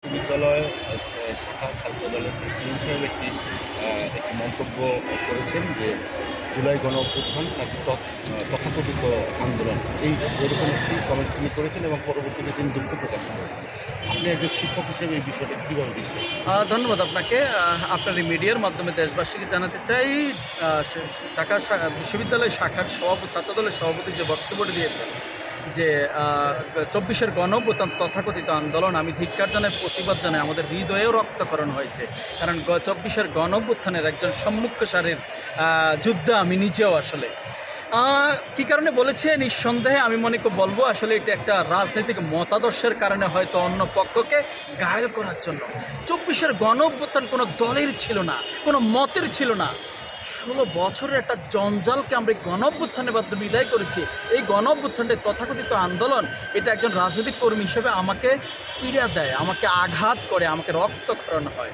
বিশ্ববিদ্যালয় শাখা ছাত্রদলের প্রেসিডেন্ট সাহেব একটি মন্তব্য করেছেন যে জুলাই গণ অভ্যুত্থান নাকি তথাকথিত আন্দোলন, এরকম একটি কমেন্টস তিনি করেছেন এবং পরবর্তীতে তিনি দুঃখ প্রকাশ করেছেন। আপনি একজন শিক্ষক হিসেবে এই বিষয়টা কীভাবে বিশ্লেষণ? ধন্যবাদ আপনাকে। আপনার এই মিডিয়ার মাধ্যমে দেশবাসীকে জানাতে চাই, ঢাকা বিশ্ববিদ্যালয় শাখার ছাত্রদলের সভাপতি যে বক্তব্যটি দিয়েছেন যে ২৪-এর গণঅভ্যুত্থান তথাকথিত আন্দোলন, আমি ধিক্কার জানাই, প্রতিবাদ জানাই। আমাদের হৃদয়েও রক্তকরণ হয়েছে, কারণ ২৪-এর গণঅভ্যুত্থানের একজন সম্মুখ সারির যোদ্ধা আমি নিজেও। আসলে কী কারণে বলেছে, নিঃসন্দেহে আমি বলবো আসলে এটা একটা রাজনৈতিক মতাদর্শের কারণে, হয়তো অন্য পক্ষকে ঘায়েল করার জন্য। ২৪-এর গণঅভ্যুত্থান কোনো দলের ছিল না, কোনো মতের ছিল না। ১৬ বছরের একটা জঞ্জালকে আমরা গণঅভ্যুত্থানের মাধ্যমে বিদায় করেছি। এই গণঅভ্যুত্থানটা তথাকথিত আন্দোলন, এটা একজন রাজনৈতিক কর্মী হিসেবে আমাকে পীড়া দেয়, আমাকে আঘাত করে, আমাকে রক্তক্ষরণ হয়।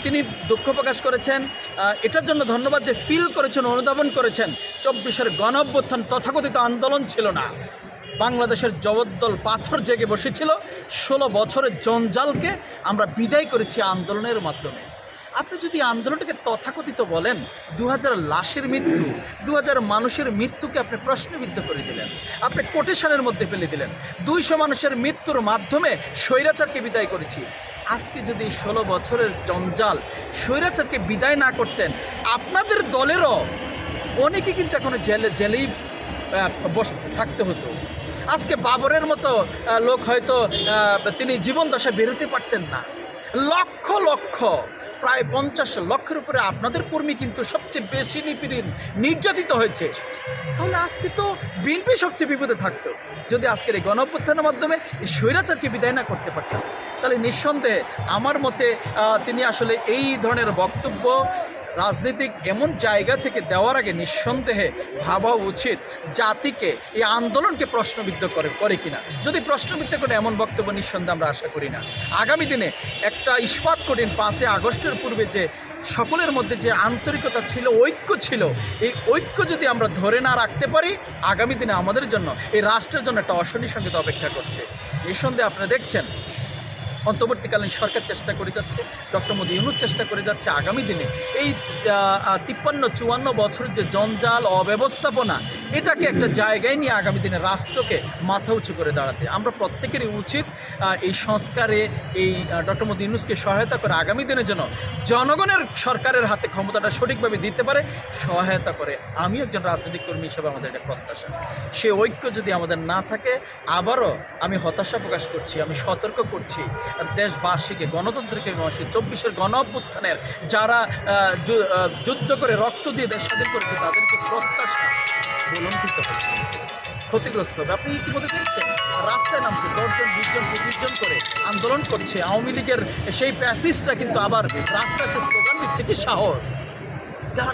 তিনি দুঃখ প্রকাশ করেছেন, এটার জন্য ধন্যবাদ যে ফিল করেছেন, অনুধাবন করেছেন ২৪-এর গণঅভ্যুত্থান তথাকথিত আন্দোলন ছিল না। বাংলাদেশের জগদ্দল পাথর জেগে বসেছিল। ১৬ বছরের জঞ্জালকে আমরা বিদায় করেছি আন্দোলনের মাধ্যমে। আপনি যদি আন্দোলনটাকে তথাকথিত বলেন, ২০০০ লাশের মৃত্যু, ২০০০ মানুষের মৃত্যুকে আপনি প্রশ্নবিদ্ধ করে দিলেন, আপনি কোটেশনের মধ্যে ফেলে দিলেন। ২০০ মানুষের মৃত্যুর মাধ্যমে স্বৈরাচারকে বিদায় করেছি। আজকে যদি ১৬ বছরের জঞ্জাল স্বৈরাচারকে বিদায় না করতেন, আপনাদের দলেরও অনেকে কিন্তু এখন জেলেই থাকতে হতো। আজকে বাবরের মতো লোক হয়তো তিনি জীবন দশায় বেরোতে পারতেন না। লক্ষ লক্ষ, প্রায় ৫০ লক্ষের উপরে আপনাদের কর্মী কিন্তু সবচেয়ে বেশি নির্যাতিত হয়েছে। তাহলে আজকে তো বিএনপি সবচেয়ে বিপদে থাকতো যদি আজকের এই গণঅভ্যুত্থানের মাধ্যমে এই স্বৈরাচারকে বিদায় না করতে পারতাম। তাহলে নিঃসন্দেহে আমার মতে তিনি আসলে এই ধরনের বক্তব্য রাজনৈতিক এমন জায়গা থেকে দেওয়ার আগে নিঃসন্দেহে ভাবা উচিত জাতিকে, এই আন্দোলনকে প্রশ্নবিদ্ধ করে কিনা। যদি প্রশ্নবিদ্ধ করে এমন বক্তব্য নিঃসন্দেহে আমরা আশা করি না। আগামী দিনে একটা ইস্পাত কঠিন ৫ই আগস্টের পূর্বে যে সকলের মধ্যে যে আন্তরিকতা ছিল, ঐক্য ছিল, এই ঐক্য যদি আমরা ধরে না রাখতে পারি, আগামী দিনে আমাদের জন্য, এই রাষ্ট্রের জন্য একটা অশনি সংকেত অপেক্ষা করছে। নিঃসন্দেহে আপনারা দেখছেন অন্তর্বর্তীকালীন সরকার চেষ্টা করে যাচ্ছে, ডক্টর মোদি ইউনূস চেষ্টা করে যাচ্ছে আগামী দিনে এই ৫৩-৫৪ বছরের যে জঞ্জাল, অব্যবস্থাপনা, এটাকে একটা জায়গায় নিয়ে আগামী দিনে রাষ্ট্রকে মাথা উঁচু করে দাঁড়াতে। আমরা প্রত্যেকেরই উচিত এই সংস্কারে, এই ডক্টর মোদি ইউনূসকে সহায়তা করে আগামী দিনের জন্য জনগণের সরকারের হাতে ক্ষমতাটা সঠিকভাবে দিতে পারে, সহায়তা করে। আমি একজন রাজনৈতিক কর্মী হিসেবে আমাদের একটা প্রত্যাশা। সে ঐক্য যদি আমাদের না থাকে, আবারও আমি হতাশা প্রকাশ করছি, আমি সতর্ক করছি দেশবাসীকে, গণতন্ত্রকে, ২৪-এর গণঅভ্যুত্থানের যারা যুদ্ধ করে রক্ত দিয়ে দেশ স্বাধীন করেছে, তাদের যে প্রত্যাশা বলন্তিত হবে, ক্ষতিগ্রস্ত হবে। আপনি ইতিমধ্যে দেখছেন রাস্তায় নামছে ১০ জন, ২০ জন, ২৫ জন করে আন্দোলন করছে। আওয়ামী লীগের সেই প্যাসিস্টরা কিন্তু আবার রাস্তায় সে স্লোগান দিচ্ছে, কি সাহস! যারা